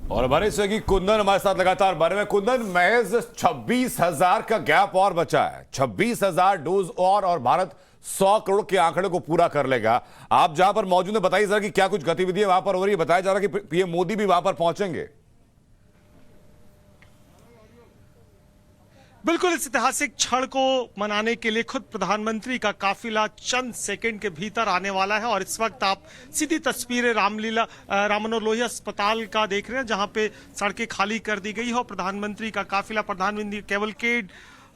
और हमारे सहयोगी कुंदन हमारे साथ लगातार बने हुए। कुंदन, महज 26,000 का गैप और बचा है, 26,000 डोज और भारत 100 करोड़ के आंकड़े को पूरा कर लेगा। आप जहां पर मौजूद है, बताइए जरा कि क्या कुछ गतिविधियां वहां पर हो रही है। बताया जा रहा है कि पीएम मोदी भी वहां पर पहुंचेंगे। बिल्कुल, इस ऐतिहासिक क्षण को मनाने के लिए खुद प्रधानमंत्री का काफिला चंद सेकंड के भीतर आने वाला है। और इस वक्त आप सीधी तस्वीरें राम मनोहर लोहिया अस्पताल का देख रहे हैं, जहां पे सड़कें खाली कर दी गई है और प्रधानमंत्री का काफिला, प्रधानमंत्री कैवलकेड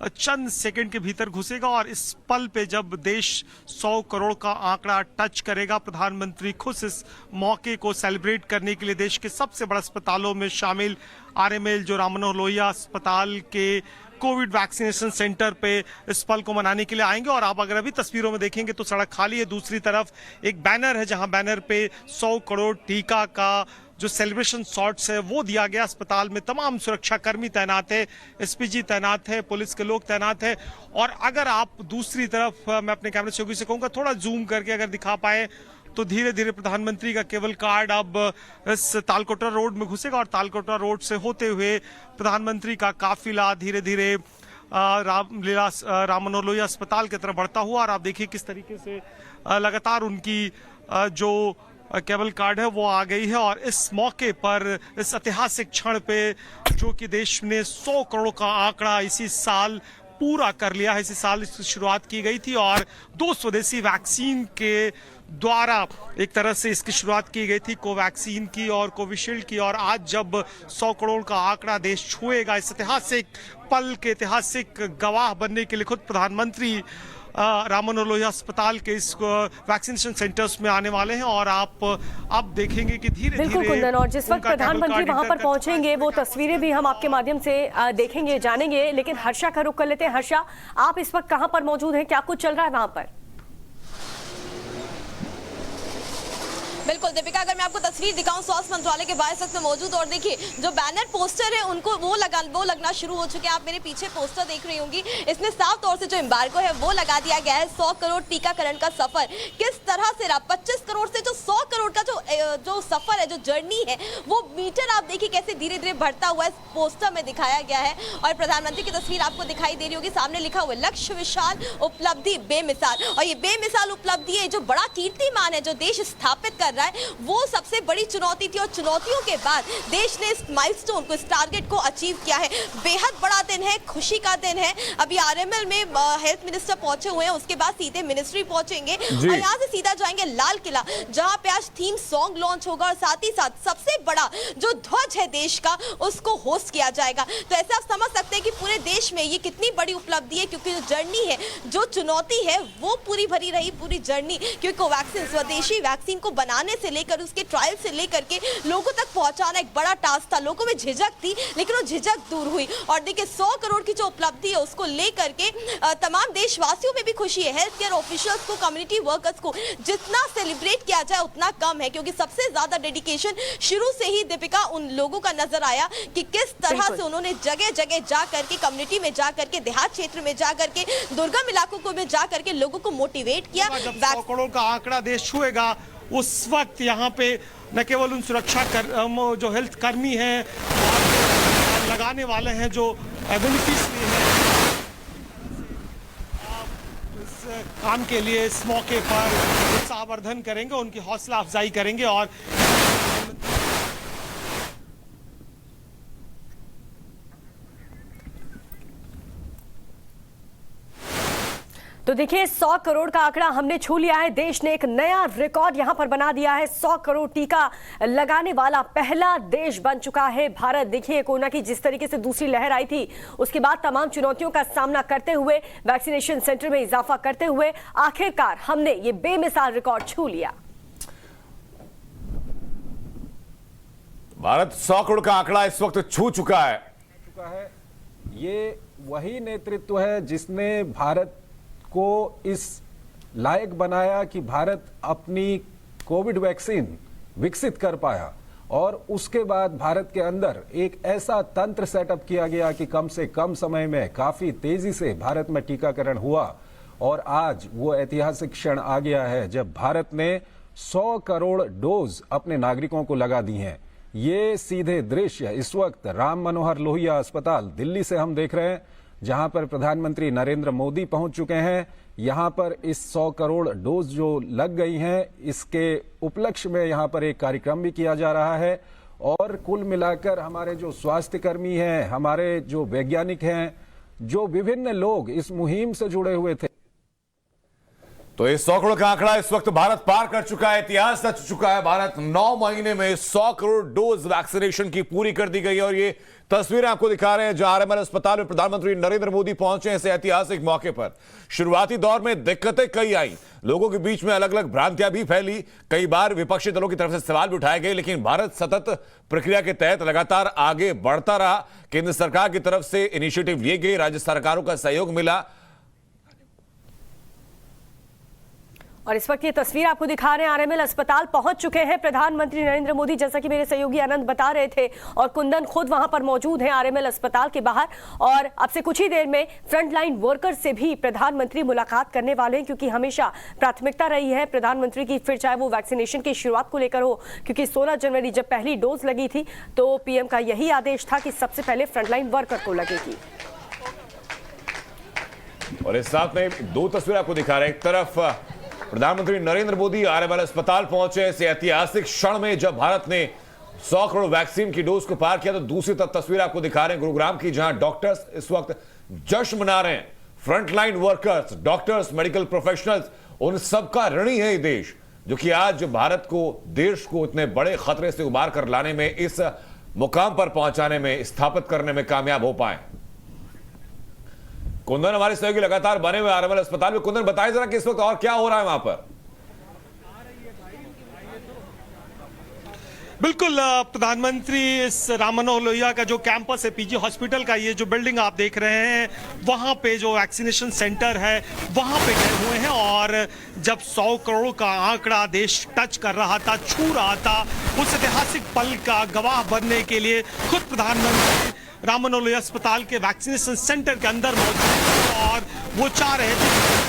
चंद सेकंड के भीतर घुसेगा। और इस पल पे जब देश 100 करोड़ का आंकड़ा टच करेगा, प्रधानमंत्री खुद इस मौके को सेलिब्रेट करने के लिए देश के सबसे बड़े अस्पतालों में शामिल आरएमएल जो राम मनोहर लोहिया अस्पताल के कोविड वैक्सीनेशन सेंटर पे इस पल को मनाने के लिए आएंगे। और आप अगर अभी तस्वीरों में देखेंगे तो सड़क खाली है, दूसरी तरफ एक बैनर है जहां बैनर पे 100 करोड़ टीका का जो सेलिब्रेशन शॉट्स है वो दिया गया। अस्पताल में तमाम सुरक्षा कर्मी तैनात है, एसपीजी तैनात है, पुलिस के लोग तैनात है। और अगर आप दूसरी तरफ, मैं अपने कैमरे सहयोगी से कहूँगा थोड़ा जूम करके अगर दिखा पाए, तो धीरे धीरे प्रधानमंत्री का केवल कार्ड अब इस तालकोटरा रोड में घुसेगा और तालकोटरा रोड से होते हुए प्रधानमंत्री का काफिला धीरे धीरे राम मनोहर लोहिया अस्पताल की तरफ बढ़ता हुआ। और आप देखिए किस तरीके से लगातार उनकी जो केबल कार्ड है वो आ गई है। और इस मौके पर, इस ऐतिहासिक क्षण पे, जो कि देश ने 100 करोड़ का आंकड़ा इसी साल पूरा कर लिया है, इसी साल इसकी शुरुआत की गई थी और 2 स्वदेशी वैक्सीन के द्वारा एक तरह से इसकी शुरुआत की गई थी, कोवैक्सीन की और कोविशील्ड की। और आज जब 100 करोड़ का आंकड़ा देश छुएगा, इस ऐतिहासिक पल के ऐतिहासिक गवाह बनने के लिए खुद प्रधानमंत्री राम मनोहर लोहिया अस्पताल के इस वैक्सीनेशन सेंटर्स में आने वाले हैं। और आप अब देखेंगे कि धीरे बिल्कुल धीरे कुंदन, और जिस वक्त प्रधानमंत्री वहां पर पहुंचेंगे वो तस्वीरें भी हम आपके माध्यम से देखेंगे, जानेंगे। लेकिन हर्षा का रुख कर लेते हैं। हर्षा, आप इस वक्त कहां पर मौजूद हैं, क्या कुछ चल रहा है वहां पर? बिल्कुल दीपिका, अगर मैं आपको तस्वीर दिखाऊं स्वास्थ्य मंत्रालय के बाहर सख्त में मौजूद, और देखिए जो बैनर पोस्टर है उनको वो लगना शुरू हो चुके हैं। आप मेरे पीछे पोस्टर देख रही होंगी, इसमें साफ तौर से जो एम्बार्गो है वो लगा दिया गया है। 100 करोड़ टीकाकरण का सफर किस तरह से रहा, 25 करोड़ से जो 100 करोड़ का जो सफर है, जो जर्नी है, वो मीटर आप देखिए कैसे धीरे धीरे बढ़ता हुआ इस पोस्टर में दिखाया गया है। और प्रधानमंत्री की तस्वीर आपको दिखाई दे रही होगी, सामने लिखा हुआ लक्ष्य विशाल, उपलब्धि बेमिसाल। और ये बेमिसाल उपलब्धि है, जो बड़ा कीर्तिमान है जो देश स्थापित कर रहा है, वो सबसे बड़ी चुनौती थी। और चुनौतियों के बाद देश ने इस माइलस्टोन को, इस टारगेट को अचीव किया है। बेहद बड़ा दिन है, खुशी का दिन है। अभी आरएमएल में हेल्थ मिनिस्टर पहुंचे हुए हैं, उसके बाद सीधे मिनिस्ट्री पहुंचेंगे और यहाँ से सीधा जाएंगे लाल किला, जहां पे आज थीम सॉन्ग लॉन्च होगा और साथ ही साथ सबसे बड़ा जो ध्वज है देश का, उसको होस्ट किया जाएगा। तो ऐसे आप समझ सकते हैं कि पूरे देश में ये कितनी बड़ी उपलब्धि है, क्योंकि जो जर्नी है, जो चुनौती है, वो पूरी भरी रही पूरी जर्नी। क्योंकि कोवैक्सीन स्वदेशी वैक्सीन को बनाने से लेकर उसके ट्रायल से लेकर के लोगों तक पहुंचाना एक बड़ा टास्क था। लोगों में झिझक थी, लेकिन वो झिझक दूर हुई। और देखिए 100 करोड़ की जो उपलब्धि है उसको लेकर के तमाम देशवासियों में भी खुशी है। हेल्थ केयर ऑफिशियल्स को, कम्युनिटी वर्कर्स को जितना सेलिब्रेट किया जाए उतना कम है, क्योंकि सबसे ज्यादा डेडिकेशन शुरू से ही दीपिका उन लोगों का नजर आया कि किस तरह से उन्होंने जगह जगह जा करके, कम्युनिटी में जा करके, देहात क्षेत्र में जा करके, दुर्गम इलाकों को में जा करके लोगों को मोटिवेट किया। 100 करोड़ का आंकड़ा देश छुएगा, उस वक्त यहाँ पे न केवल उन जो हेल्थ कर्मी हैं, लगाने वाले हैं, जो बेनिफिशियरी हैं, इस काम के लिए इस मौके पर उत्साहवर्धन करेंगे, उनकी हौसला अफजाई करेंगे। और तो देखिए 100 करोड़ का आंकड़ा हमने छू लिया है। देश ने एक नया रिकॉर्ड यहां पर बना दिया है। 100 करोड़ टीका लगाने वाला पहला देश बन चुका है भारत। देखिए कोरोना की जिस तरीके से दूसरी लहर आई थी, उसके बाद तमाम चुनौतियों का सामना करते हुए, वैक्सीनेशन सेंटर में इजाफा करते हुए, आखिरकार हमने ये बेमिसाल रिकॉर्ड छू लिया। भारत 100 करोड़ का आंकड़ा इस वक्त छू चुका है। ये वही नेतृत्व है जिसने भारत को इस लायक बनाया कि भारत अपनी कोविड वैक्सीन विकसित कर पाया। और उसके बाद भारत के अंदर एक ऐसा तंत्र सेटअप किया गया कि कम से कम समय में काफी तेजी से भारत में टीकाकरण हुआ। और आज वो ऐतिहासिक क्षण आ गया है जब भारत ने 100 करोड़ डोज अपने नागरिकों को लगा दी हैं। ये सीधे दृश्य इस वक्त राम मनोहर लोहिया अस्पताल दिल्ली से हम देख रहे हैं, जहां पर प्रधानमंत्री नरेंद्र मोदी पहुंच चुके हैं। यहां पर इस 100 करोड़ डोज जो लग गई हैं, इसके उपलक्ष्य में यहां पर एक कार्यक्रम भी किया जा रहा है। और कुल मिलाकर हमारे जो स्वास्थ्य कर्मी हैं, हमारे जो वैज्ञानिक हैं, जो विभिन्न लोग इस मुहिम से जुड़े हुए थे। तो इस 100 करोड़ का आंकड़ा इस वक्त भारत पार कर चुका है, इतिहास रच चुका है। भारत 9 महीने में 100 करोड़ डोज वैक्सीनेशन की पूरी कर दी गई है। और ये तस्वीरें आपको दिखा रहे हैं जहां आरएमएल अस्पताल में प्रधानमंत्री नरेंद्र मोदी पहुंचे हैं इस ऐतिहासिक मौके पर। शुरुआती दौर में दिक्कतें कई आई, लोगों के बीच में अलग अलग भ्रांतियां भी फैली, कई बार विपक्षी दलों की तरफ से सवाल भी उठाए गए, लेकिन भारत सतत प्रक्रिया के तहत लगातार आगे बढ़ता रहा। केंद्र सरकार की तरफ से इनिशिएटिव लिए गए, राज्य सरकारों का सहयोग मिला। और इस वक्त ये तस्वीर आपको दिखा रहे हैं, आरएमएल अस्पताल पहुंच चुके हैं प्रधानमंत्री नरेंद्र मोदी, जैसा कि मेरे सहयोगी आनंद बता रहे थे। और कुंदन खुद वहां पर मौजूद हैं आरएमएल अस्पताल के बाहर। और अब से कुछ ही देर में फ्रंटलाइन वर्कर से भी प्रधानमंत्री मुलाकात करने वाले हैं, क्योंकि हमेशा प्राथमिकता रही है प्रधानमंत्री की, फिर चाहे वो वैक्सीनेशन की शुरुआत को लेकर हो, क्योंकि 16 जनवरी जब पहली डोज लगी थी तो पीएम का यही आदेश था कि सबसे पहले फ्रंटलाइन वर्कर को लगेगी। और इस साथ में 2 तस्वीरें आपको दिखा रहे हैं। एक तरफ प्रधानमंत्री नरेंद्र मोदी आरएमएल अस्पताल पहुंचे इस ऐतिहासिक क्षण में जब भारत ने 100 करोड़ वैक्सीन की डोज को पार किया, तो दूसरी तरफ तस्वीर आपको दिखा रहे हैं गुरुग्राम की, जहां डॉक्टर्स इस वक्त जश्न मना रहे हैं। Frontline workers, doctors, medical professionals, उन सबका ऋणी है ये देश, जो कि आज भारत को, देश को इतने बड़े खतरे से उबार कर लाने में, इस मुकाम पर पहुंचाने में, स्थापित करने में कामयाब हो पाए। कुंदन हमारे सहयोगी लगातार बने हुए आरएमएल अस्पताल में। कुंदन, बताइए जरा कि इस वक्त और क्या हो रहा है वहां पर। बिल्कुल, प्रधानमंत्री इस राम मनोहर लोहिया का जो कैंपस है, पीजी हॉस्पिटल का, ये जो बिल्डिंग आप देख रहे हैं, वहां पे जो वैक्सीनेशन सेंटर है वहां पे गए हुए हैं। और जब 100 करोड़ का आंकड़ा देश टच कर रहा था, छू रहा था, उस ऐतिहासिक पल का गवाह बनने के लिए खुद प्रधानमंत्री राम मनोहर लोहिया अस्पताल के वैक्सीनेशन सेंटर के अंदर मौजूद हैं और वो चाह रहे थे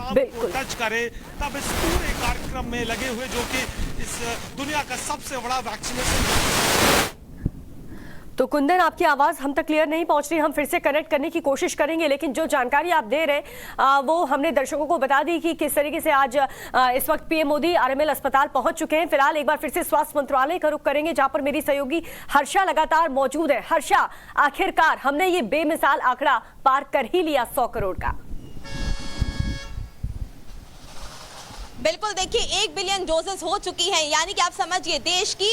को टच करे, तब इस पूरे कार्यक्रम में लगे हुए, जो कि इस दुनिया का सबसे बड़ा वैक्सीनेशन। तो कुंदन, आपकी आवाज हम तक क्लियर नहीं पहुंच रही, हम फिर से कनेक्ट करने की कोशिश करेंगे, लेकिन जो जानकारी आप दे रहे वो हमने दर्शकों को बता दी कि किस तरीके से आज इस वक्त पीएम मोदी आरएमएल अस्पताल पहुंच चुके हैं। फिलहाल एक बार फिर से स्वास्थ्य मंत्रालय का रुख करेंगे, जहां पर मेरी सहयोगी हर्षा लगातार मौजूद है। हर्षा, आखिरकार हमने ये बेमिसाल आंकड़ा पार कर ही लिया 100 करोड़ का। बिल्कुल, देखिए 1 बिलियन डोजेस हो चुकी हैं, यानी कि आप समझिए देश की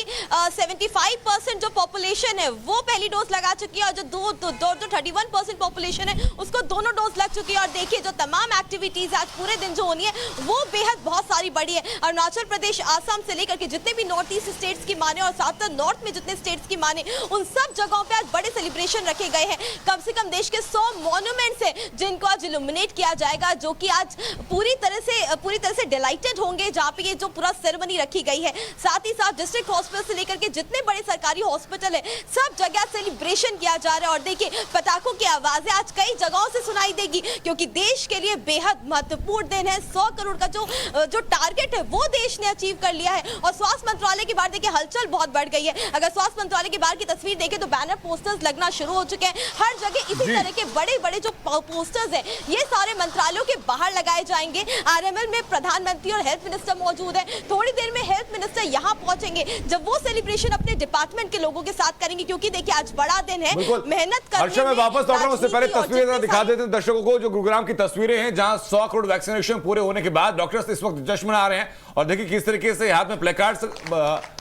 75% जो पॉपुलेशन है वो पहली डोज लगा चुकी है, और जो 31% पॉपुलेशन है उसको दोनों डोज लग चुकी है। और देखिए जो तमाम एक्टिविटीज आज पूरे दिन जो होनी है वो बेहद बहुत सारी बड़ी है। अरुणाचल प्रदेश, आसाम से लेकर के जितने भी नॉर्थ ईस्ट स्टेट्स की माने और साथ साथ नॉर्थ में जितने स्टेट्स की माने, उन सब जगहों पे आज बड़े सेलिब्रेशन रखे गए हैं। कम से कम देश के 100 मॉन्यूमेंट्स है जिनको आज इल्यूमिनेट किया जाएगा, जो कि आज पूरी तरह से डिलाइटेड होंगे, जहां पे ये जो पूरा सेरेमनी रखी गई है। साथ ही साथ डिस्ट्रिक्ट हॉस्पिटल से लेकर के जितने बड़े सरकारी हॉस्पिटल है, सब जगह सेलिब्रेशन किया जा रहा है। और देखिए पटाखों की आवाजें आज कई जगहों से सुनाई देगी, क्योंकि देश के लिए बेहद महत्वपूर्ण दिन है। 100 करोड़ का जो टारगेट है वो देश ने अचीव कर लिया है। और स्वास्थ्य मंत्रालय की बात देखिए, हलचल बहुत बढ़ गई है। अगर स्वास्थ्य मंत्रालय की बाहर की तस्वीर देखें तो बैनर पोस्टर्स लगना शुरू हो चुके हैं हर जगह। इसी तरह के बड़े बड़े जो पोस्टर्स हैं ये सारे मंत्रालयों के बाहर लगाए जाएंगे। आरएमएल में प्रधानमंत्री और हेल्थ मिनिस्टर मौजूद है। थोड़ी देर में हेल्थ मिनिस्टर यहां पहुंचेंगे, जब वो सेलिब्रेशन अपने डिपार्टमेंट के लोगों के साथ करेंगे, क्योंकि देखिए आज बड़ा दिन है, मेहनत करने में। मैं वापस लौट रहा हूं, उससे पहले तस्वीरें दिखा देते हैं दर्शकों को, जो गुरुग्राम की तस्वीरें हैं जहां 100 करोड़ वैक्सीनेशन पूरे होने के बाद डॉक्टर्स इस वक्त जश्न मना रहे हैं। और देखिए किस तरीके से हाथ में प्लेकार्ड्स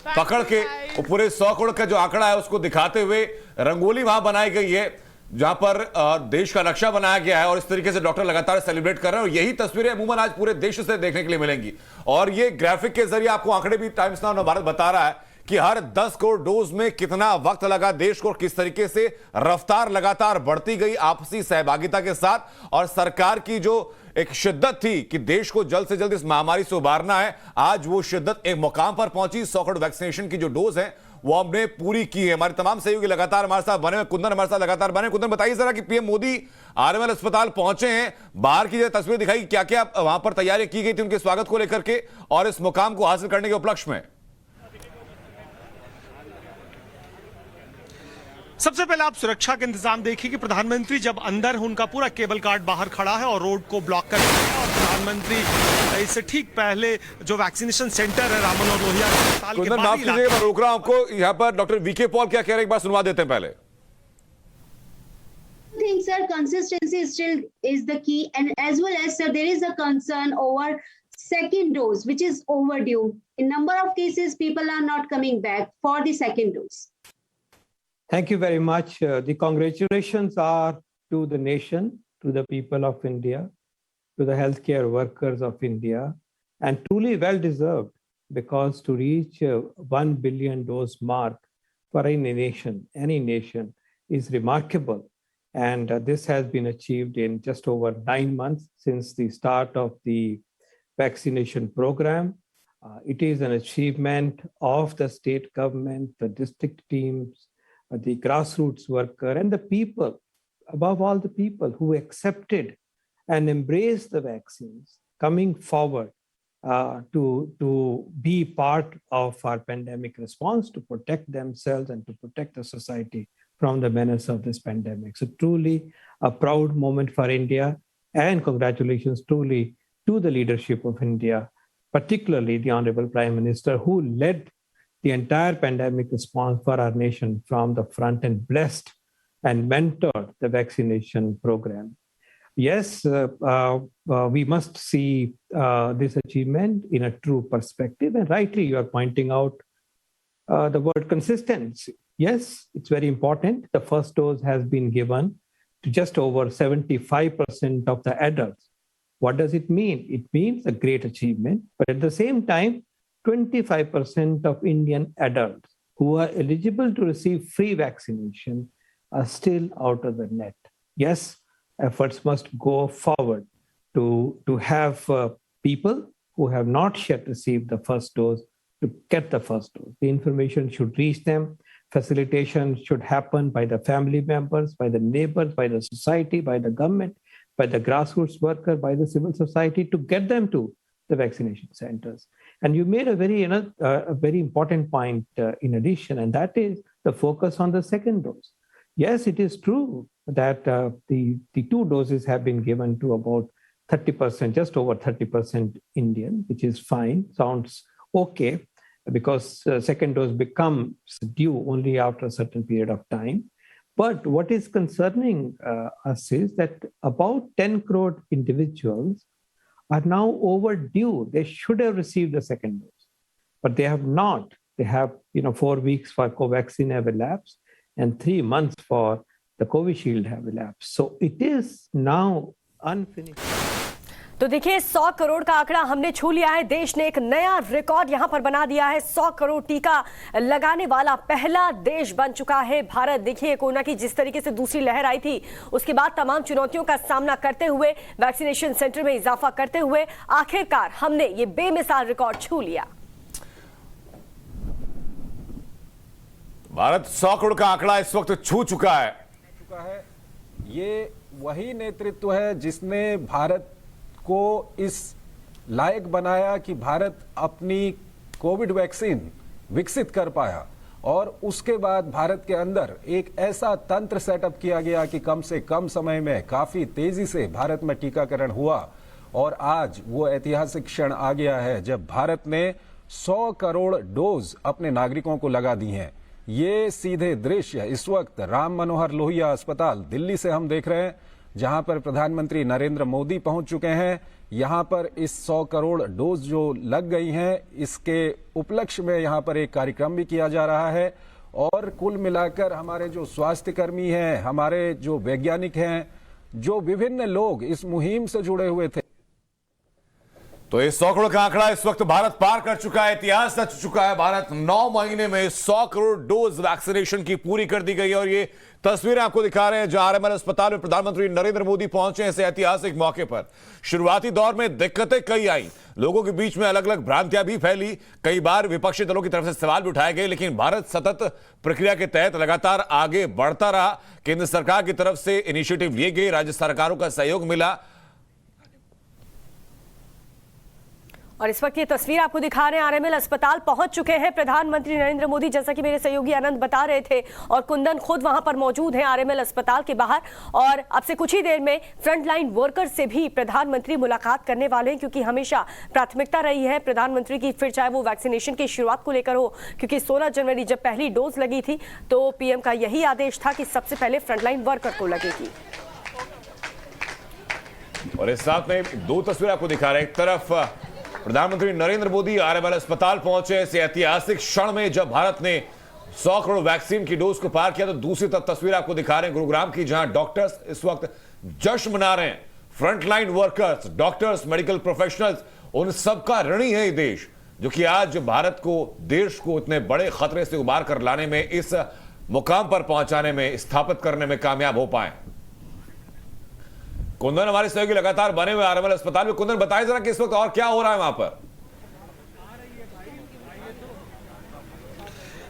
पकड़ के पूरे 100 करोड़ का जो आंकड़ा है उसको दिखाते हुए रंगोली वहां बनाई गई है, जहां पर देश का नक्शा बनाया गया है। और इस तरीके से डॉक्टर लगातार सेलिब्रेट कर रहे हैं, और यही तस्वीरें अमूमन आज पूरे देश से देखने के लिए मिलेंगी। और ये ग्राफिक के जरिए आपको आंकड़े भी टाइम्स नाउ भारत बता रहा है कि हर 10 करोड़ डोज में कितना वक्त लगा देश को, और किस तरीके से रफ्तार लगातार बढ़ती गई आपसी सहभागिता के साथ। और सरकार की जो एक शिद्दत थी कि देश को जल्द से जल्द इस महामारी से उबारना है, आज वो शिद्दत एक मुकाम पर पहुंची। 100 करोड़ वैक्सीनेशन की जो डोज है वो हमने पूरी की है। हमारे तमाम सहयोगी लगातार हमारे साथ बने हुए, कुंदन हमारे साथ लगातार बने। कुंदन, बताइए जरा कि पीएम मोदी आरएमएल अस्पताल पहुंचे हैं, बाहर की जो तस्वीर दिखाई, क्या क्या वहां पर तैयारी की गई थी उनके स्वागत को लेकर के और इस मुकाम को हासिल करने के उपलक्ष्य में? सबसे पहले आप सुरक्षा के इंतजाम देखिए कि प्रधानमंत्री जब अंदर उनका पूरा केबल कार्ड बाहर खड़ा है और रोड को ब्लॉक कर दिया है और प्रधानमंत्री इससे ठीक पहले जो वैक्सीनेशन सेंटर है राममनोहर लोहिया अस्पताल के कुंदन, माफ बाहरी कीजिएगा, इलाके मैं रोक रहा हूं आपको यहाँ पर। डॉक्टर वीके पॉल क्या कह रहे हैं, एक बार सुनवा देते हैं पहले। I think, sir, consistency still is the key, and as well as, sir, there is a concern over second dose, which is overdue. In number of cases, people are not coming back for the second dose. Thank you very much. The congratulations are to the nation, to the people of India, to the healthcare workers of India, and truly well deserved, because to reach 1 billion dose mark for any nation is remarkable. And this has been achieved in just over 9 months since the start of the vaccination program. It is an achievement of the state government, the district teams, the grassroots worker, and the people, above all the people who accepted and embraced the vaccines, coming forward to be part of our pandemic response, to protect themselves and to protect the society from the menace of this pandemic. So truly a proud moment for India, and congratulations truly to the leadership of India, particularly the Honorable Prime Minister, who led the entire pandemic response for our nation from the front and blessed and mentored the vaccination program. Yes, we must see this achievement in a true perspective. And rightly, you are pointing out the word consistency. Yes, it's very important. The first dose has been given to just over 75% of the adults. What does it mean? It means a great achievement. But at the same time, 25% of Indian adults who are eligible to receive free vaccination are still out of the net. Yes, efforts must go forward to have people who have not yet received the first dose to get the first dose. The information should reach them. Facilitation should happen by the family members, by the neighbors, by the society, by the government, by the grassroots worker, by the civil society, to get them to the vaccination centers. And you made a very important point in addition, and that is the focus on the second dose. Yes, it is true that the 2 doses have been given to about 30%, just over 30% Indian, which is fine, sounds okay, because second dose becomes due only after a certain period of time. But what is concerning us is that about 10 crore individuals are now overdue. They should have received the second dose, but they have not. They have, 4 weeks for Covaxin have elapsed and 3 months for the Covishield have elapsed. So it is now unfinished. तो देखिए 100 करोड़ का आंकड़ा हमने छू लिया है। देश ने एक नया रिकॉर्ड यहां पर बना दिया है। 100 करोड़ टीका लगाने वाला पहला देश बन चुका है भारत। देखिए कोरोना की जिस तरीके से दूसरी लहर आई थी, उसके बाद तमाम चुनौतियों का सामना करते हुए, वैक्सीनेशन सेंटर में इजाफा करते हुए आखिरकार हमने ये बेमिसाल रिकॉर्ड छू लिया। भारत 100 करोड़ का आंकड़ा इस वक्त छू चुका है। ये वही नेतृत्व है जिसने भारत को इस लायक बनाया कि भारत अपनी कोविड वैक्सीन विकसित कर पाया, और उसके बाद भारत के अंदर एक ऐसा तंत्र सेटअप किया गया कि कम से कम समय में काफी तेजी से भारत में टीकाकरण हुआ। और आज वो ऐतिहासिक क्षण आ गया है जब भारत ने 100 करोड़ डोज अपने नागरिकों को लगा दी हैं। ये सीधे दृश्य इस वक्त राम मनोहर लोहिया अस्पताल दिल्ली से हम देख रहे हैं, जहां पर प्रधानमंत्री नरेंद्र मोदी पहुंच चुके हैं। यहां पर इस 100 करोड़ डोज जो लग गई हैं, इसके उपलक्ष्य में यहां पर एक कार्यक्रम भी किया जा रहा है। और कुल मिलाकर हमारे जो स्वास्थ्य कर्मी हैं, हमारे जो वैज्ञानिक हैं, जो विभिन्न लोग इस मुहिम से जुड़े हुए थे, तो इस 100 करोड़ का आंकड़ा इस वक्त भारत पार कर चुका है, इतिहास रच चुका है। भारत 9 महीने में 100 करोड़ डोज वैक्सीनेशन की पूरी कर दी गई है। और ये तस्वीरें आपको दिखा रहे हैं जहां आरएमएल अस्पताल में प्रधानमंत्री नरेंद्र मोदी पहुंचे हैं इस ऐतिहासिक मौके पर। शुरुआती दौर में दिक्कतें कई आई, लोगों के बीच में अलग अलग भ्रांतियां भी फैली, कई बार विपक्षी दलों की तरफ से सवाल भी उठाए गए, लेकिन भारत सतत प्रक्रिया के तहत लगातार आगे बढ़ता रहा। केंद्र सरकार की तरफ से इनिशिएटिव लिए गए, राज्य सरकारों का सहयोग मिला। और इस वक्त ये तस्वीर आपको दिखा रहे हैं, आरएमएल अस्पताल पहुंच चुके हैं प्रधानमंत्री नरेंद्र मोदी, जैसा कि मेरे सहयोगी आनंद बता रहे थे, और कुंदन खुद वहां पर मौजूद हैं आरएमएल अस्पताल के बाहर। और अब से कुछ ही देर में फ्रंटलाइन वर्कर्स से भी प्रधानमंत्री मुलाकात करने वाले हैं, क्योंकि हमेशा प्राथमिकता रही है प्रधानमंत्री की, फिर चाहे वो वैक्सीनेशन की शुरुआत को लेकर हो, क्योंकि 16 जनवरी जब पहली डोज लगी थी तो पीएम का यही आदेश था कि सबसे पहले फ्रंटलाइन वर्कर को लगेगी। और इस साथ में दो तस्वीरें आपको दिखा रहे हैं। एक तरफ प्रधानमंत्री नरेंद्र मोदी आरएमएल अस्पताल पहुंचे इस ऐतिहासिक क्षण में जब भारत ने 100 करोड़ वैक्सीन की डोज को पार किया, तो दूसरी तरफ तस्वीर आपको दिखा रहे हैं गुरुग्राम की, जहां डॉक्टर्स इस वक्त जश्न मना रहे हैं। Frontline workers, doctors, medical professionals, उन सबका ऋणी है ये देश, जो कि आज भारत को, देश को इतने बड़े खतरे से उबार कर लाने में, इस मुकाम पर पहुंचाने में, स्थापित करने में कामयाब हो पाए। कुंदन हमारे सहयोगी लगातार बने हुए आरएमएल अस्पताल में। कुंदन, बताइए जरा कि इस वक्त और क्या हो रहा है वहां पर।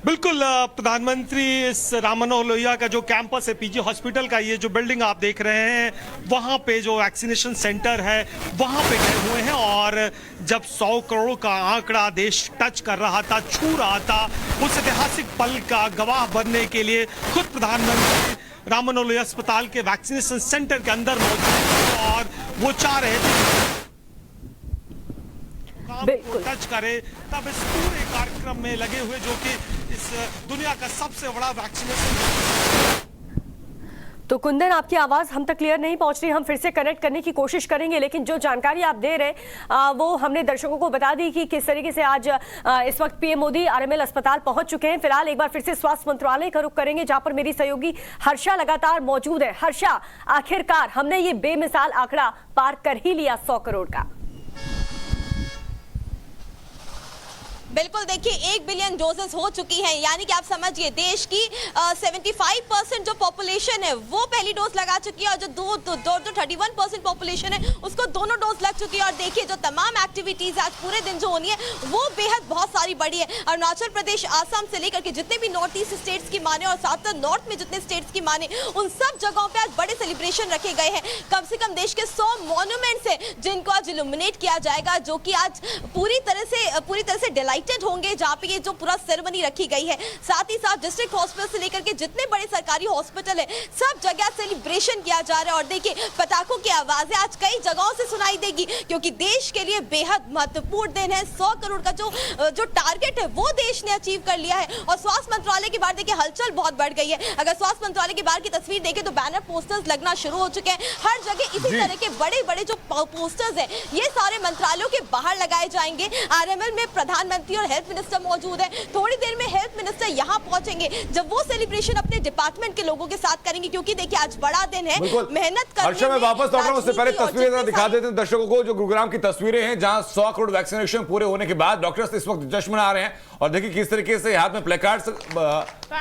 बिल्कुल, प्रधानमंत्री इस राम मनोहर लोहिया का जो कैंपस है, पीजी हॉस्पिटल का, ये जो बिल्डिंग आप देख रहे हैं, वहां पे जो वैक्सीनेशन सेंटर है वहां पे गए हुए हैं। और जब 100 करोड़ का आंकड़ा देश टच कर रहा था, छू रहा था, उस ऐतिहासिक पल का गवाह बनने के लिए खुद प्रधानमंत्री राम मनोहर लोहिया अस्पताल के वैक्सीनेशन सेंटर के अंदर मौजूद थे और वो चाह रहे थे बिल्कुल टच करे, तब इस पूरे कार्यक्रम में लगे हुए, जो कि इस दुनिया का सबसे बड़ा वैक्सीनेशन। तो कुंदन, आपकी आवाज हम तक क्लियर नहीं पहुंच रही, हम फिर से कनेक्ट करने की कोशिश करेंगे, लेकिन जो जानकारी आप दे रहे हैं वो हमने दर्शकों को बता दी कि किस तरीके से आज इस वक्त पीएम मोदी आरएमएल अस्पताल पहुंच चुके हैं। फिलहाल एक बार फिर से स्वास्थ्य मंत्रालय का रुख करेंगे, जहां पर मेरी सहयोगी हर्षा लगातार मौजूद है। हर्षा, आखिरकार हमने ये बेमिसाल आंकड़ा पार कर ही लिया 100 करोड़ का। बिल्कुल, देखिए 1 बिलियन डोजेस हो चुकी हैं, यानी कि आप समझिए देश की 75% जो पॉपुलेशन है वो पहली डोज लगा चुकी है, और जो 31% पॉपुलेशन है उसको दोनों डोज लग चुकी है। और देखिए जो तमाम एक्टिविटीज आज पूरे दिन जो होनी है वो बेहद बहुत सारी बड़ी है। अरुणाचल प्रदेश, आसाम से लेकर के जितने भी नॉर्थ ईस्ट स्टेट्स की माने और साथ साथ नॉर्थ में जितने स्टेट्स की माने, उन सब जगहों पे आज बड़े सेलिब्रेशन रखे गए हैं। कम से कम देश के 100 मॉन्यूमेंट्स है जिनको आज इल्यूमिनेट किया जाएगा, जो कि आज पूरी तरह से डिलाइट होंगे, जहां पे ये जो पूरा सेरेमनी रखी गई है। साथ ही साथ डिस्ट्रिक्ट हॉस्पिटल से लेकर के जितने बड़े सरकारी हॉस्पिटल है, सब जगह सेलिब्रेशन किया जा रहा है। और देखिए पटाखों की आवाजें आज कई जगहों से सुनाई देगी, क्योंकि देश के लिए बेहद महत्वपूर्ण दिन है। 100 करोड़ का जो टारगेट है वो देश ने अचीव कर लिया है। और स्वास्थ्य मंत्रालय की बात देखिए, हलचल बहुत बढ़ गई है। अगर स्वास्थ्य मंत्रालय की बाहर की तस्वीर देखें तो बैनर पोस्टर्स लगना शुरू हो चुके हैं हर जगह। इसी तरह के बड़े बड़े जो पोस्टर्स है ये सारे मंत्रालयों के बाहर लगाए जाएंगे। आरएमएल में प्रधानमंत्री और हेल्थ मिनिस्टर मौजूद है। थोड़ी देर में हेल्थ मिनिस्टर यहां पहुंचेंगे, जब वो सेलिब्रेशन अपने डिपार्टमेंट के लोगों के साथ करेंगे, क्योंकि देखिए आज बड़ा दिन है। मेहनत करने में वापस लौट रहा हूं, उससे पहले तस्वीरें दिखा देते हैं दर्शकों को, जो गुरुग्राम की तस्वीरें हैं, जहां 100 करोड़ वैक्सीनेशन पूरे होने के बाद डॉक्टर्स इस वक्त जश्न मना रहे हैं। और देखिए किस तरीके से हाथ में प्लेकार्ड्स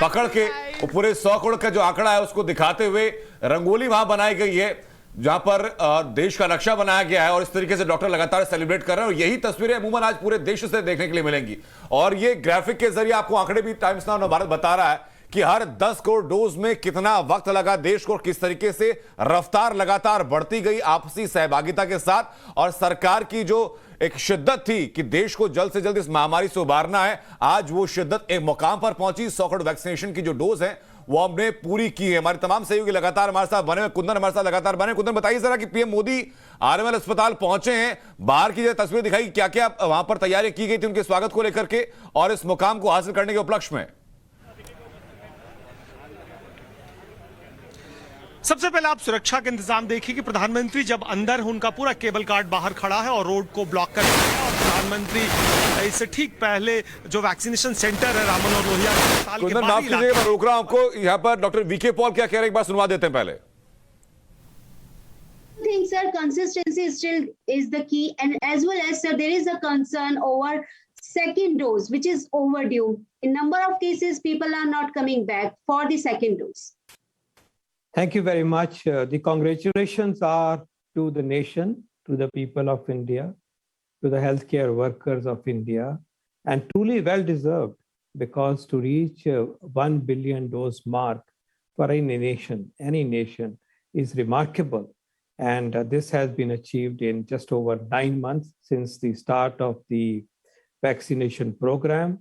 पकड़ के पूरे 100 करोड़ का जो आंकड़ा है उसको दिखाते हुए रंगोली वहां बनाई गई है, जहां पर देश का नक्शा बनाया गया है। और इस तरीके से डॉक्टर लगातार सेलिब्रेट कर रहे हैं, और यही तस्वीरें अमूमन आज पूरे देश से देखने के लिए मिलेंगी। और ये ग्राफिक के जरिए आपको आंकड़े भी टाइम्स नाउ भारत बता रहा है कि हर 10 करोड़ डोज में कितना वक्त लगा देश को, और किस तरीके से रफ्तार लगातार बढ़ती गई आपसी सहभागिता के साथ। और सरकार की जो एक शिद्दत थी कि देश को जल्द से जल्द इस महामारी से उबारना है, आज वो शिद्दत एक मुकाम पर पहुंची। 100 करोड़ वैक्सीनेशन की जो डोज है वो हमने पूरी की है। हमारे तमाम सहयोगी लगातार हमारे साथ बने हुए, कुंदन हमारे साथ लगातार बने। कुंदन, बताइए जरा कि पीएम मोदी आरएमएल अस्पताल पहुंचे हैं, बाहर की जो तस्वीर दिखाई, क्या क्या वहां पर तैयारी की गई थी उनके स्वागत को लेकर के और इस मुकाम को हासिल करने के उपलक्ष्य में? सबसे पहले आप सुरक्षा के इंतजाम देखिए कि प्रधानमंत्री जब अंदर उनका पूरा केबल कार्ड बाहर खड़ा है और रोड को ब्लॉक कर दिया है। और प्रधानमंत्री इससे ठीक पहले जो वैक्सीनेशन सेंटर है राम मनोहर लोहिया अस्पताल के माफ कीजिएगा, मैं रोक रहा हूं आपको। यहाँ पर डॉक्टर वीके पॉल क्या कह रहे हैं, एक बार सुनवा देते हैं पहले। I think, sir, consistency still is the key, and as well as, sir, there is a concern over second dose, which is overdue. In number of cases, people are not coming back for the second dose. Thank you very much. The congratulations are to the nation, to the people of India, to the healthcare workers of India, and truly well deserved, because to reach 1 billion dose mark for any nation is remarkable. And this has been achieved in just over 9 months since the start of the vaccination program.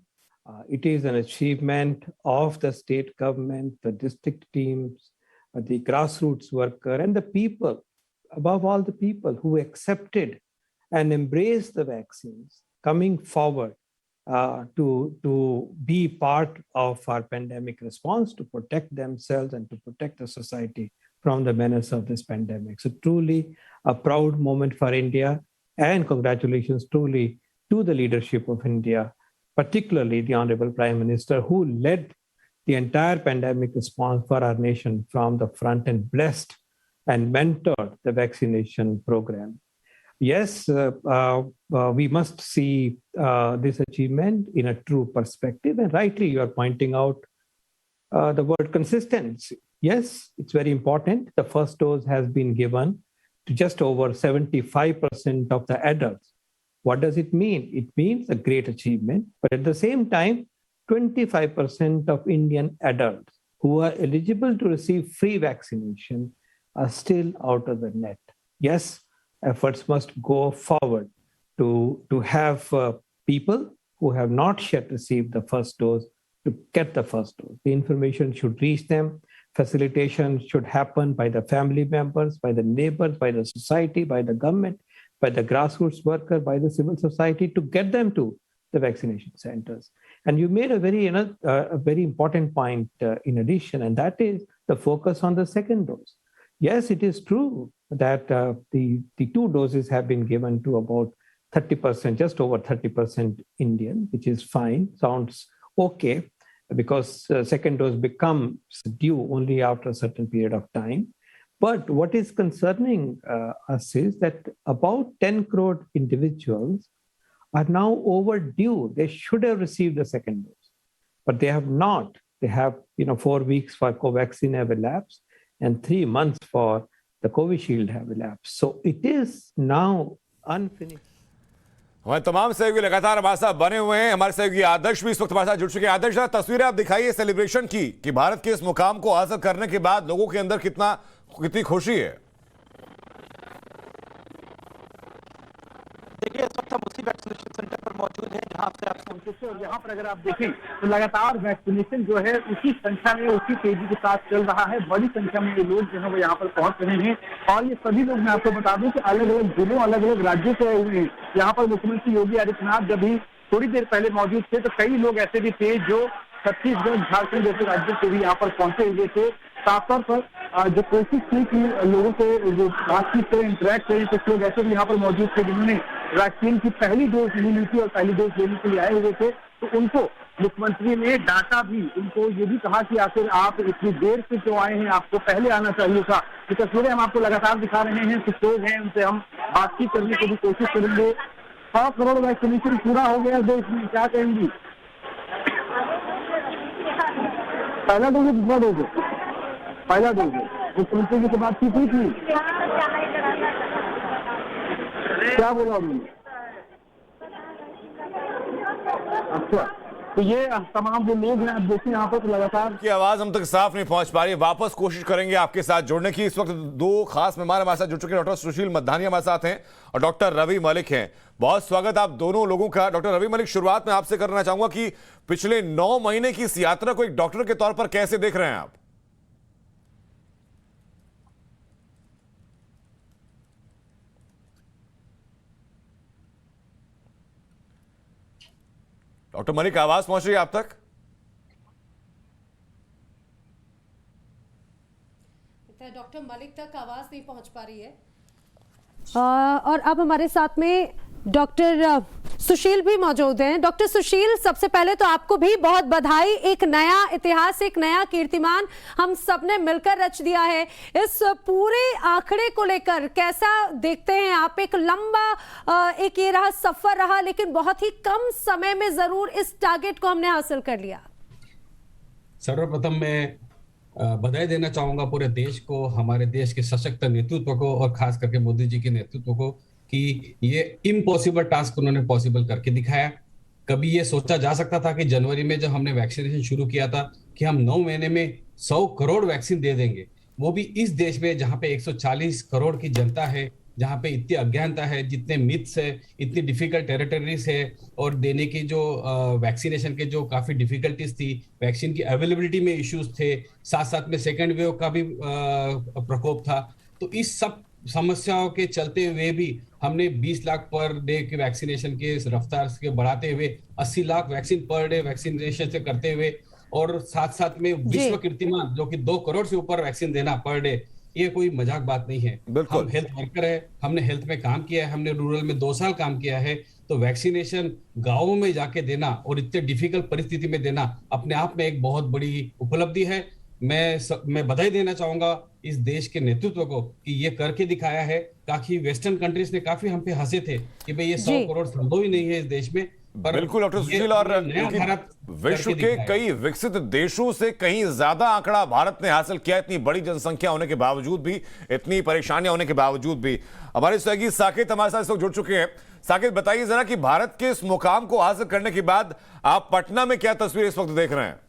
It is an achievement of the state government, the district teams, the grassroots worker, and the people, above all the people who accepted and embraced the vaccines, coming forward to be part of our pandemic response, to protect themselves and to protect the society from the menace of this pandemic. So truly a proud moment for India, and congratulations truly to the leadership of India, particularly the Honorable Prime Minister, who led the entire pandemic response for our nation from the front and blessed and mentored the vaccination program. Yes, we must see this achievement in a true perspective. And rightly, you are pointing out the word consistency. Yes, it's very important. The first dose has been given to just over 75% of the adults. What does it mean? It means a great achievement. But at the same time, 25% of Indian adults who are eligible to receive free vaccination are still out of the net. Yes, efforts must go forward to have people who have not yet received the first dose to get the first dose. The information should reach them. Facilitation should happen by the family members, by the neighbors, by the society, by the government, by the grassroots worker, by the civil society to get them to the vaccination centers. And you made a very important point in addition, and that is the focus on the second dose. Yes, it is true that the 2 doses have been given to about 30%, just over 30% Indian, which is fine, sounds okay, because second dose becomes due only after a certain period of time. But what is concerning us is that about 10 crore individuals are now overdue. They should have received the second dose, but they have not. They have, 4 weeks for Covaxin have elapsed and 3 months for the Covishield have elapsed. So it is now unfinished. हमारे तमाम सहयोगी लगातार हमारे साथ बने हुए हैं। हमारे सहयोगी आदर्श भी इस वक्त हमारे साथ जुड़ चुके हैं। आदर्श, तस्वीरें आप दिखाइए सेलिब्रेशन की कि भारत के इस मुकाम को हासिल करने के बाद लोगों के अंदर कितनी खुशी है। देखिए, इस वक्त हम उसी वैक्सीनेशन सेंटर पर मौजूद हैं जहां से आप पहुंचे और यहाँ पर अगर आप देखें तो लगातार वैक्सीनेशन जो है उसी संख्या में, उसी तेजी के साथ चल रहा है। बड़ी संख्या में ये लोग जो है वो यहाँ पर पहुंच रहे हैं और ये सभी लोग, मैं आपको बता दूं कि अलग अलग जिलों, अलग अलग राज्यों से आए हुए हैं। यहाँ पर मुख्यमंत्री योगी आदित्यनाथ जब भी थोड़ी देर पहले मौजूद थे तो कई लोग ऐसे भी थे जो छत्तीसगढ़, झारखंड जैसे राज्यों से भी यहाँ पर पहुंचे हुए थे। साफ तौर पर जो कोशिश थी कि लोगों से जो बातचीत करें, इंटरेक्ट करें, कुछ लोग ऐसे भी यहाँ पर मौजूद थे जिन्होंने वैक्सीन की पहली डोज नहीं मिली थी और पहली डोज लेने के लिए आए हुए थे। तो उनको मुख्यमंत्री ने डांटा भी, उनको ये भी कहा कि आखिर आप इतनी देर से क्यों आए हैं, आपको पहले आना चाहिए था। ये तस्वीरें हम आपको लगातार दिखा रहे हैं। कुछ लोग हैं, उनसे हम बातचीत करने की भी कोशिश करेंगे। 100 करोड़ वैक्सीनेशन पूरा हो गया देश में, क्या कहेंगी? पहला डोज, दूसरा डोज, पहला डोज मुख्यमंत्री की बातचीत हुई थी, क्या बोला उन्होंने? अच्छा, तो ये तमाम जो लोग हैं आप देखिए यहाँ पर लगातार की आवाज हम तक साफ नहीं पहुंच पा रही। वापस कोशिश करेंगे आपके साथ जुड़ने की। इस वक्त 2 खास मेहमान हमारे साथ जुड़ चुके हैं। डॉक्टर सुशील मधानी हमारे साथ हैं और डॉक्टर रवि मलिक हैं। बहुत स्वागत आप दोनों लोगों का। डॉक्टर रवि मलिक, शुरुआत में आपसे करना चाहूंगा कि पिछले 9 महीने की इस यात्रा को एक डॉक्टर के तौर पर कैसे देख रहे हैं आप? डॉक्टर मलिक, आवाज पहुंच रही है आप तक? डॉक्टर मलिक तक आवाज नहीं पहुंच पा रही है। और अब हमारे साथ में डॉक्टर सुशील भी मौजूद हैं। डॉक्टर सुशील, सबसे पहले तो आपको भी बहुत बधाई। एक नया इतिहास, एक नया कीर्तिमान हम सबने मिलकर रच दिया है। इस पूरे आंकड़े को लेकर कैसा देखते हैं आप? एक लंबा एक ये रहा, सफर रहा, लेकिन बहुत ही कम समय में जरूर इस टारगेट को हमने हासिल कर लिया। सर्वप्रथम मैं बधाई देना चाहूंगा पूरे देश को, हमारे देश के सशक्त नेतृत्व को और खास करके मोदी जी के नेतृत्व को कि ये इम्पॉसिबल टास्क उन्होंने पॉसिबल करके दिखाया। कभी ये सोचा जा सकता था कि जनवरी में जब हमने वैक्सीनेशन शुरू किया था कि हम 9 महीने में 100 करोड़ वैक्सीन दे देंगे, वो भी इस देश में जहाँ पे 140 करोड़ की जनता है, जहाँ पे इतनी अज्ञानता है, जितने मिथ्स है, इतनी डिफिकल्ट टेरिटरीज है, और देने की जो वैक्सीनेशन के जो काफी डिफिकल्टीज थी, वैक्सीन की अवेलेबिलिटी में इश्यूज थे, साथ साथ में सेकेंड वेव का भी प्रकोप था। तो इस सब समस्याओं के चलते हुए भी हमने 20 लाख पर डे के वैक्सीनेशन के रफ्तार के बढ़ाते हुए 80 lakh vaccine per day vaccination से करते हुए, और साथ साथ में विश्व कीर्तिमान जो कि 2 करोड़ से ऊपर वैक्सीन देना पर डे, ये कोई मजाक बात नहीं है। हम हेल्थ वर्कर है, हमने हेल्थ में काम किया है, हमने रूरल में 2 साल काम किया है, तो वैक्सीनेशन गांवों में जाके देना और इतने डिफिकल्ट परिस्थिति में देना अपने आप में एक बहुत बड़ी उपलब्धि है। मैं बधाई देना चाहूंगा इस देश के नेतृत्व को कि ये करके दिखाया है। काफी वेस्टर्न कंट्रीज ने काफी हम पे हंसे थे कि भाई ये 100 करोड़ संभव ही नहीं है इस देश में। बिल्कुल डॉक्टर सुशील, और विश्व के कई विकसित देशों से कहीं ज्यादा आंकड़ा भारत ने हासिल किया, इतनी बड़ी जनसंख्या होने के बावजूद भी, इतनी परेशानियां होने के बावजूद भी। हमारे सहयोगी साकेत हमारे साथ इस वक्त जुड़ चुके हैं। साकेत, बताइए जरा कि भारत के इस मुकाम को हासिल करने के बाद आप पटना में क्या तस्वीर इस वक्त देख रहे हैं?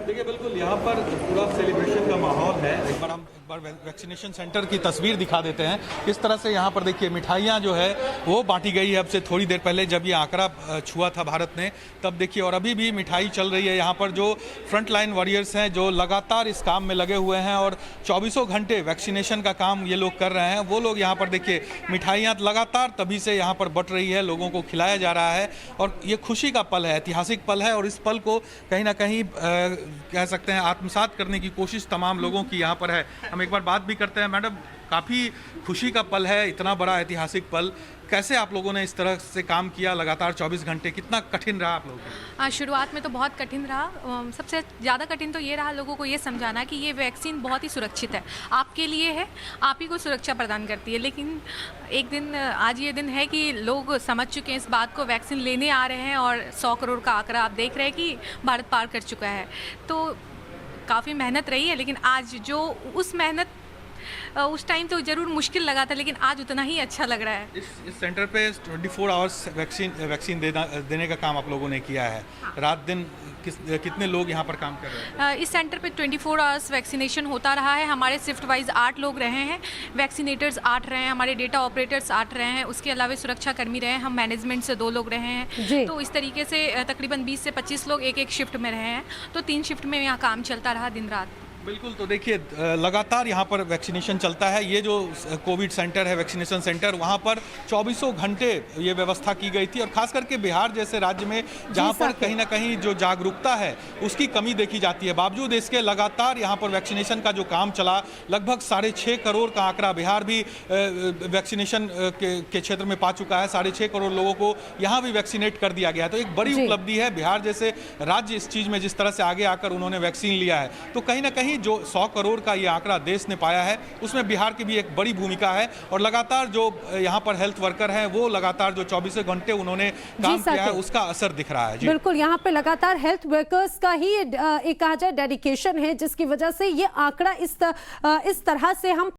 देखिए, बिल्कुल यहाँ पर पूरा सेलिब्रेशन का माहौल है। एक बार वैक्सीनेशन सेंटर की तस्वीर दिखा देते हैं। किस तरह से यहाँ पर देखिए मिठाइयाँ जो है वो बांटी गई है। अब से थोड़ी देर पहले जब ये आंकड़ा छुआ था भारत ने, तब देखिए, और अभी भी मिठाई चल रही है। यहाँ पर जो फ्रंट लाइन वॉरियर्स हैं, जो लगातार इस काम में लगे हुए हैं और 24 घंटे वैक्सीनेशन का काम ये लोग कर रहे हैं, वो लोग यहाँ पर देखिए मिठाइयाँ लगातार तभी से यहाँ पर बट रही है, लोगों को खिलाया जा रहा है। और ये खुशी का पल है, ऐतिहासिक पल है, और इस पल को कहीं ना कहीं कह सकते हैं आत्मसात करने की कोशिश तमाम लोगों की यहाँ पर है। हम एक बार बात भी करते हैं। मैडम, काफ़ी खुशी का पल है, इतना बड़ा ऐतिहासिक पल। कैसे आप लोगों ने इस तरह से काम किया लगातार 24 घंटे? कितना कठिन रहा आप लोगों को? शुरुआत में तो बहुत कठिन रहा। सबसे ज़्यादा कठिन तो ये रहा लोगों को ये समझाना कि ये वैक्सीन बहुत ही सुरक्षित है, आपके लिए है, आप ही को सुरक्षा प्रदान करती है। लेकिन एक दिन, आज ये दिन है कि लोग समझ चुके हैं इस बात को, वैक्सीन लेने आ रहे हैं, और 100 करोड़ का आंकड़ा आप देख रहे हैं कि भारत पार कर चुका है। तो काफ़ी मेहनत रही है, लेकिन आज जो उस मेहनत उस टाइम तो जरूर मुश्किल लगा था, लेकिन आज उतना ही अच्छा लग रहा है। इस सेंटर पे 24 आवर्स वैक्सीन देने का काम आप लोगों ने किया है। रात दिन कितने लोग यहाँ पर काम कर रहे हैं? इस सेंटर पे 24 आवर्स वैक्सीनेशन होता रहा है। हमारे शिफ्ट वाइज 8 लोग रहे हैं, वैक्सीनेटर्स 8 रहे हैं, हमारे डेटा ऑपरेटर्स 8 रहे हैं, उसके अलावा सुरक्षा कर्मी रहे हैं, हम मैनेजमेंट से 2 लोग रहे हैं। तो इस तरीके से तकरीबन 20 से 25 लोग एक शिफ्ट में रहे हैं। तो 3 शिफ्ट में यहाँ काम चलता रहा दिन रात। बिल्कुल, तो देखिए लगातार यहाँ पर वैक्सीनेशन चलता है। ये जो कोविड सेंटर है, वैक्सीनेशन सेंटर, वहाँ पर 24 घंटे ये व्यवस्था की गई थी। और खास करके बिहार जैसे राज्य में जहाँ पर कहीं ना कहीं जो जागरूकता है उसकी कमी देखी जाती है, बावजूद इसके लगातार यहाँ पर वैक्सीनेशन का जो काम चला, लगभग 6.5 करोड़ का आंकड़ा बिहार भी वैक्सीनेशन के क्षेत्र में पा चुका है। 6.5 करोड़ लोगों को यहाँ भी वैक्सीनेट कर दिया गया है। तो एक बड़ी उपलब्धि है। बिहार जैसे राज्य इस चीज़ में जिस तरह से आगे आकर उन्होंने वैक्सीन लिया है, तो कहीं ना कहीं जो 100 करोड़ का ये आंकड़ा देश ने पाया है, उसमें बिहार की भी एक बड़ी भूमिका है। और लगातार जो यहाँ पर हेल्थ वर्कर हैं, वो लगातार जो 24 घंटे उन्होंने काम किया है, उसका असर दिख रहा है। बिल्कुल, यहाँ पे लगातार हेल्थ वर्कर्स का ही एक कहा जाए डेडिकेशन है, जिसकी वजह से ये आंकड़ा इस तरह से हम